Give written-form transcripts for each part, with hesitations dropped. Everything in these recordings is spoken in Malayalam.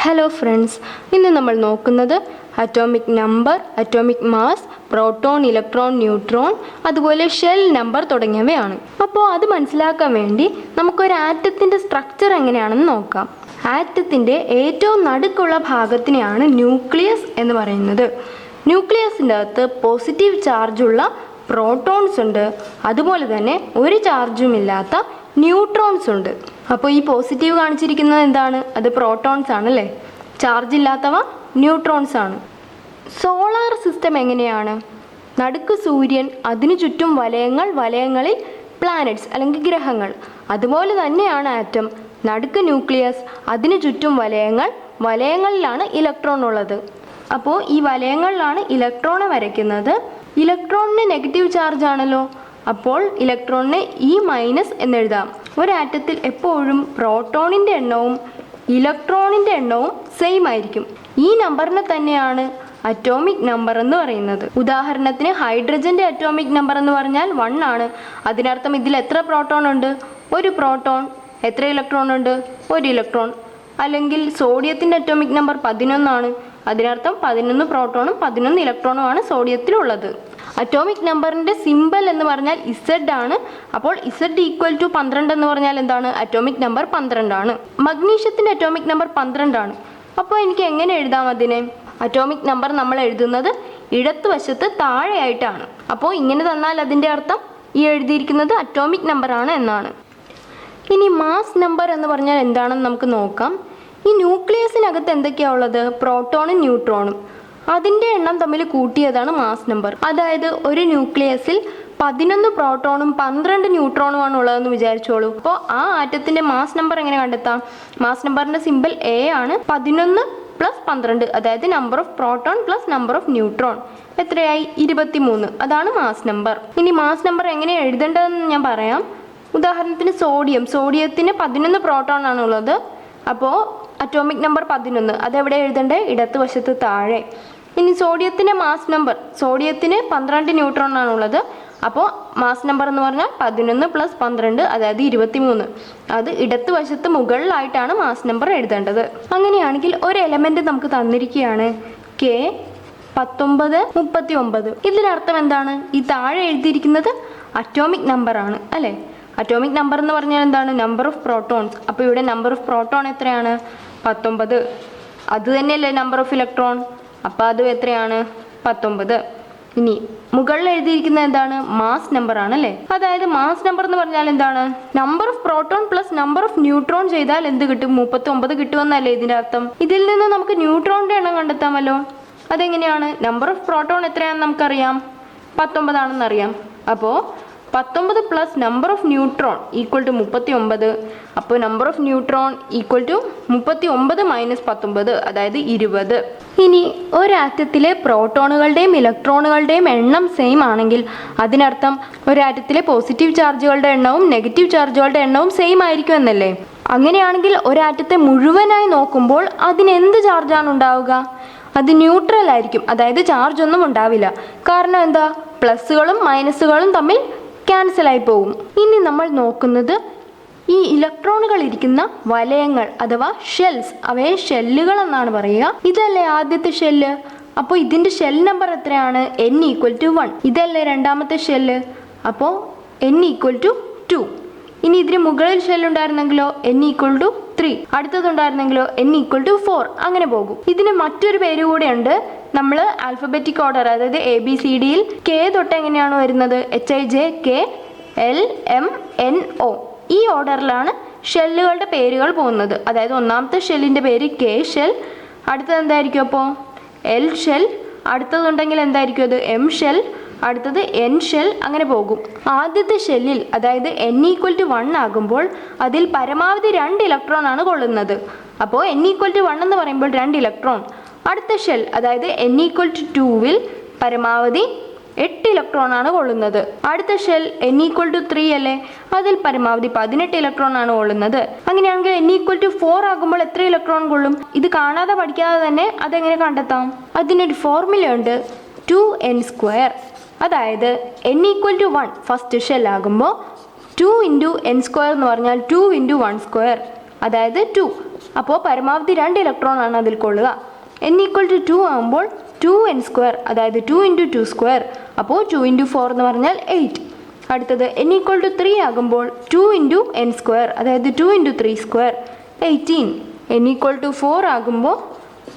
ഹലോ ഫ്രണ്ട്സ്, ഇന്ന് നമ്മൾ നോക്കുന്നത് atomic number, atomic mass, proton, electron, neutron, അതുപോലെ ഷെൽ നമ്പർ തുടങ്ങിയവയാണ്. അപ്പോൾ അത് മനസ്സിലാക്കാൻ വേണ്ടി നമുക്കൊരു ആറ്റത്തിൻ്റെ സ്ട്രക്ചർ എങ്ങനെയാണെന്ന് നോക്കാം. ആറ്റത്തിൻ്റെ ഏറ്റവും നടുക്കുള്ള ഭാഗത്തിനെയാണ് ന്യൂക്ലിയസ് എന്ന് പറയുന്നത്. ന്യൂക്ലിയസിൻ്റെ അകത്ത് പോസിറ്റീവ് ചാർജുള്ള പ്രോട്ടോൺസ് ഉണ്ട്, അതുപോലെ തന്നെ ഒരു ചാർജുമില്ലാത്ത ന്യൂട്രോൺസ് ഉണ്ട്. അപ്പോൾ ഈ പോസിറ്റീവ് കാണിച്ചിരിക്കുന്നത് എന്താണ്? അത് പ്രോട്ടോൺസ് ആണല്ലേ. ചാർജ് ഇല്ലാത്തവ ന്യൂട്രോൺസ് ആണ്. സോളാർ സിസ്റ്റം എങ്ങനെയാണ്? നടുക്ക് സൂര്യൻ, അതിനു ചുറ്റും വലയങ്ങൾ, വലയങ്ങളിൽ പ്ലാനറ്റ്സ് അല്ലെങ്കിൽ ഗ്രഹങ്ങൾ. അതുപോലെ തന്നെയാണ് ആറ്റം. നടുക്ക് ന്യൂക്ലിയസ്, അതിനു ചുറ്റും വലയങ്ങൾ, വലയങ്ങളിലാണ് ഇലക്ട്രോൺ ഉള്ളത്. അപ്പോൾ ഈ വലയങ്ങളിലാണ് ഇലക്ട്രോണെ വരയ്ക്കുന്നത്. ഇലക്ട്രോണിന് നെഗറ്റീവ് ചാർജ് ആണല്ലോ, അപ്പോൾ ഇലക്ട്രോണിനെ E- എന്നെഴുതാം. ഒരാറ്റത്തിൽ എപ്പോഴും പ്രോട്ടോണിൻ്റെ എണ്ണവും ഇലക്ട്രോണിൻ്റെ എണ്ണവും സെയിം ആയിരിക്കും. ഈ നമ്പറിനെ തന്നെയാണ് അറ്റോമിക് നമ്പർ എന്ന് പറയുന്നത്. ഉദാഹരണത്തിന് ഹൈഡ്രജൻ്റെ അറ്റോമിക് നമ്പർ എന്ന് പറഞ്ഞാൽ 1 ആണ്. അതിനർത്ഥം ഇതിൽ എത്ര പ്രോട്ടോൺ ഉണ്ട്? ഒരു പ്രോട്ടോൺ. എത്ര ഇലക്ട്രോൺ ഉണ്ട്? ഒരു ഇലക്ട്രോൺ. അല്ലെങ്കിൽ സോഡിയത്തിൻ്റെ അറ്റോമിക് നമ്പർ 11 ആണ്. അതിനർത്ഥം 11 പ്രോട്ടോണും 11 ഇലക്ട്രോണുമാണ് സോഡിയത്തിലുള്ളത്. അറ്റോമിക് നമ്പറിൻ്റെ സിമ്പൽ എന്ന് പറഞ്ഞാൽ Z ആണ്. അപ്പോൾ Z = 12 എന്ന് പറഞ്ഞാൽ എന്താണ്? അറ്റോമിക് നമ്പർ 12 ആണ്. മഗ്നീഷ്യത്തിൻ്റെ അറ്റോമിക് നമ്പർ 12 ആണ്. അപ്പോൾ എനിക്ക് എങ്ങനെ എഴുതാം അതിനെ? അറ്റോമിക് നമ്പർ നമ്മൾ എഴുതുന്നത് ഇടത്തുവശത്ത് താഴെയായിട്ടാണ്. അപ്പോൾ ഇങ്ങനെ തന്നാൽ അതിൻ്റെ അർത്ഥം ഈ എഴുതിയിരിക്കുന്നത് അറ്റോമിക് നമ്പറാണ് എന്നാണ്. ഇനി മാസ് നമ്പർ എന്ന് പറഞ്ഞാൽ എന്താണെന്ന് നമുക്ക് നോക്കാം. ഈ ന്യൂക്ലിയസിനകത്ത് എന്തൊക്കെയാണ് ഉള്ളത്? പ്രോട്ടോണും ന്യൂട്രോണും. അതിൻ്റെ എണ്ണം തമ്മിൽ കൂട്ടിയതാണ് മാസ് നമ്പർ. അതായത് ഒരു ന്യൂക്ലിയസിൽ 11 പ്രോട്ടോണും 12 ന്യൂട്രോണുമാണ് ഉള്ളതെന്ന് വിചാരിച്ചോളൂ. അപ്പോൾ ആ ആറ്റത്തിൻ്റെ മാസ് നമ്പർ എങ്ങനെ കണ്ടെത്താം? മാസ് നമ്പറിൻ്റെ സിമ്പിൾ A ആണ്. 11 + 12, അതായത് number of proton plus number of neutron. എത്രയായി? 23. അതാണ് മാസ് നമ്പർ. ഇനി മാസ് നമ്പർ എങ്ങനെ എഴുതേണ്ടതെന്ന് ഞാൻ പറയാം. ഉദാഹരണത്തിന് സോഡിയത്തിന് 11 പ്രോട്ടോൺ ആണുള്ളത്. അപ്പോൾ അറ്റോമിക് നമ്പർ 11, അതെവിടെ എഴുതണ്ടേ? ഇടത്തുവശത്ത് താഴെ. ഇനി സോഡിയത്തിൻ്റെ മാസ് നമ്പർ, സോഡിയത്തിന് 12 ന്യൂട്രോൺ ആണുള്ളത്. അപ്പോൾ മാസ് നമ്പർ എന്ന് പറഞ്ഞാൽ 11 + 12, അതായത് 23. അത് ഇടത്തുവശത്ത് മുകളിലായിട്ടാണ് മാസ് നമ്പർ എഴുതേണ്ടത്. അങ്ങനെയാണെങ്കിൽ ഒരു എലമെൻറ്റ് നമുക്ക് തന്നിരിക്കുകയാണ്, K 19 39. ഇതിനർത്ഥം എന്താണ്? ഈ താഴെ എഴുതിയിരിക്കുന്നത് അറ്റോമിക് നമ്പറാണ് അല്ലേ. അറ്റോമിക് നമ്പർ എന്ന് പറഞ്ഞാൽ എന്താണ്? Number of protons. അപ്പോൾ ഇവിടെ നമ്പർ ഓഫ് പ്രോട്ടോൺ എത്രയാണ്? 19. അത് തന്നെയല്ലേ നമ്പർ ഓഫ് ഇലക്ട്രോൺ. അപ്പോൾ അത് എത്രയാണ്? 19. ഇനി മുകളിൽ എഴുതിയിരിക്കുന്നത് എന്താണ്? മാസ് നമ്പർ ആണല്ലേ. അതായത് മാസ് നമ്പർ എന്ന് പറഞ്ഞാൽ എന്താണ്? Number of proton plus number of neutron ചെയ്താൽ എന്ത് കിട്ടും? 39 കിട്ടുമെന്നല്ലേ ഇതിൻ്റെ അർത്ഥം. ഇതിൽ നിന്ന് നമുക്ക് ന്യൂട്രോണിൻ്റെ എണ്ണം കണ്ടെത്താമല്ലോ. അതെങ്ങനെയാണ്? നമ്പർ ഓഫ് പ്രോട്ടോൺ എത്രയാണെന്ന് നമുക്കറിയാം, 19 ആണെന്നറിയാം. അപ്പോൾ 19 + നമ്പർ ഓഫ് ന്യൂട്രോൺ = 39. അപ്പോൾ നമ്പർ ഓഫ് ന്യൂട്രോൺ = 39 - 19, അതായത് 20. ഇനി ഒരാറ്റത്തിലെ പ്രോട്ടോണുകളുടെയും ഇലക്ട്രോണുകളുടെയും എണ്ണം സെയിം ആണെങ്കിൽ അതിനർത്ഥം ഒരാറ്റത്തിലെ പോസിറ്റീവ് ചാർജുകളുടെ എണ്ണവും നെഗറ്റീവ് ചാർജുകളുടെ എണ്ണവും സെയിം ആയിരിക്കും എന്നല്ലേ. അങ്ങനെയാണെങ്കിൽ ഒരാറ്റത്തെ മുഴുവനായി നോക്കുമ്പോൾ അതിനെന്ത് ചാർജാണ് ഉണ്ടാവുക? അത് ന്യൂട്രൽ ആയിരിക്കും, അതായത് ചാർജ് ഒന്നും ഉണ്ടാവില്ല. കാരണം എന്താ? പ്ലസുകളും മൈനസുകളും തമ്മിൽ ക്യാൻസലായി പോകും. ഇനി നമ്മൾ നോക്കുന്നത് ഈ ഇലക്ട്രോണുകൾ ഇരിക്കുന്ന വലയങ്ങൾ അഥവാ ഷെൽസ്. അവയെ ഷെല്ലുകൾ എന്നാണ് പറയുക. ഇതല്ലേ ആദ്യത്തെ ഷെല്ല്. അപ്പോൾ ഇതിൻ്റെ ഷെൽ നമ്പർ എത്രയാണ്? N = 1. ഇതല്ലേ രണ്ടാമത്തെ ഷെല്ല്. അപ്പോൾ N = 2. ഇനി ഇതിന് മുകളിൽ ഷെല്ലുണ്ടായിരുന്നെങ്കിലോ N = 3. അടുത്തതുണ്ടായിരുന്നെങ്കിലോ N = 4. അങ്ങനെ പോകും. ഇതിന് മറ്റൊരു പേര് കൂടെയുണ്ട്. നമ്മൾ ആൽഫബറ്റിക് ഓർഡർ, അതായത് ABCDയിൽ K തൊട്ട് എങ്ങനെയാണോ വരുന്നത്? HIJKLMNO. ഈ ഓർഡറിലാണ് ഷെല്ലുകളുടെ പേരുകൾ പോകുന്നത്. അതായത് ഒന്നാമത്തെ ഷെല്ലിൻ്റെ പേര് K ഷെൽ, അടുത്തത് എന്തായിരിക്കും? അപ്പോൾ L ഷെൽ, അടുത്തതുണ്ടെങ്കിൽ എന്തായിരിക്കും? അത് M ഷെൽ, അടുത്തത് N ഷെൽ, അങ്ങനെ പോകും. ആദ്യത്തെ ഷെല്ലിൽ അതായത് N = 1 ആകുമ്പോൾ അതിൽ പരമാവധി 2 ഇലക്ട്രോൺ ആണ് കൊള്ളുന്നത്. അപ്പോൾ N = 1 എന്ന് പറയുമ്പോൾ 2 ഇലക്ട്രോൺ. അടുത്ത ഷെൽ അതായത് N = 2-വിൽ പരമാവധി 8 ഇലക്ട്രോൺ ആണ് കൊള്ളുന്നത്. അടുത്ത ഷെൽ N = 3 അല്ലേ, അതിൽ പരമാവധി 18 ഇലക്ട്രോൺ ആണ് കൊള്ളുന്നത്. അങ്ങനെയാണെങ്കിൽ N = 4 ആകുമ്പോൾ എത്ര ഇലക്ട്രോൺ കൊള്ളും? ഇത് കാണാതെ പഠിക്കാതെ തന്നെ അതെങ്ങനെ കണ്ടെത്താം? അതിനൊരു ഫോർമുലയുണ്ട്, 2n². അതായത് N = 1 ഫസ്റ്റ് ഷെൽ ആകുമ്പോൾ 2 × n² എന്ന് പറഞ്ഞാൽ 2 × 1², അതായത് 2. അപ്പോൾ പരമാവധി 2 ഇലക്ട്രോൺ ആണ് അതിൽ കൊള്ളുക. n ഈക്വൽ ടു 2 ആകുമ്പോൾ 2n², അതായത് 2 × 2². അപ്പോൾ 2 × 4 എന്ന് പറഞ്ഞാൽ 8. അടുത്തത് n ഈക്വൽ ടു 3 ആകുമ്പോൾ 2 × n², അതായത് 2 × 3², 18. n ഈക്വൽ ടു 4 ആകുമ്പോൾ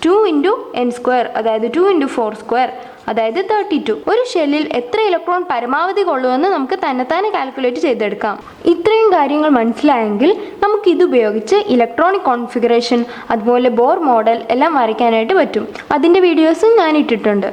2 × n², അതായത് 2 × 4², അതായത് 32. ഒരു ഷെല്ലിൽ എത്ര ഇലക്ട്രോൺ പരമാവധി കൊള്ളുമെന്ന് നമുക്ക് തന്നെത്താനെ കാൽക്കുലേറ്റ് ചെയ്തെടുക്കാം. ഇത്രയും കാര്യങ്ങൾ മനസ്സിലായെങ്കിൽ നമുക്ക് ഇതുപയോഗിച്ച് ഇലക്ട്രോണിക് കോൺഫിഗറേഷൻ അതുപോലെ ബോർ മോഡൽ എല്ലാം വരയ്ക്കാനായിട്ട് പറ്റും. അതിൻ്റെ വീഡിയോസും ഞാൻ ഇട്ടിട്ടുണ്ട്.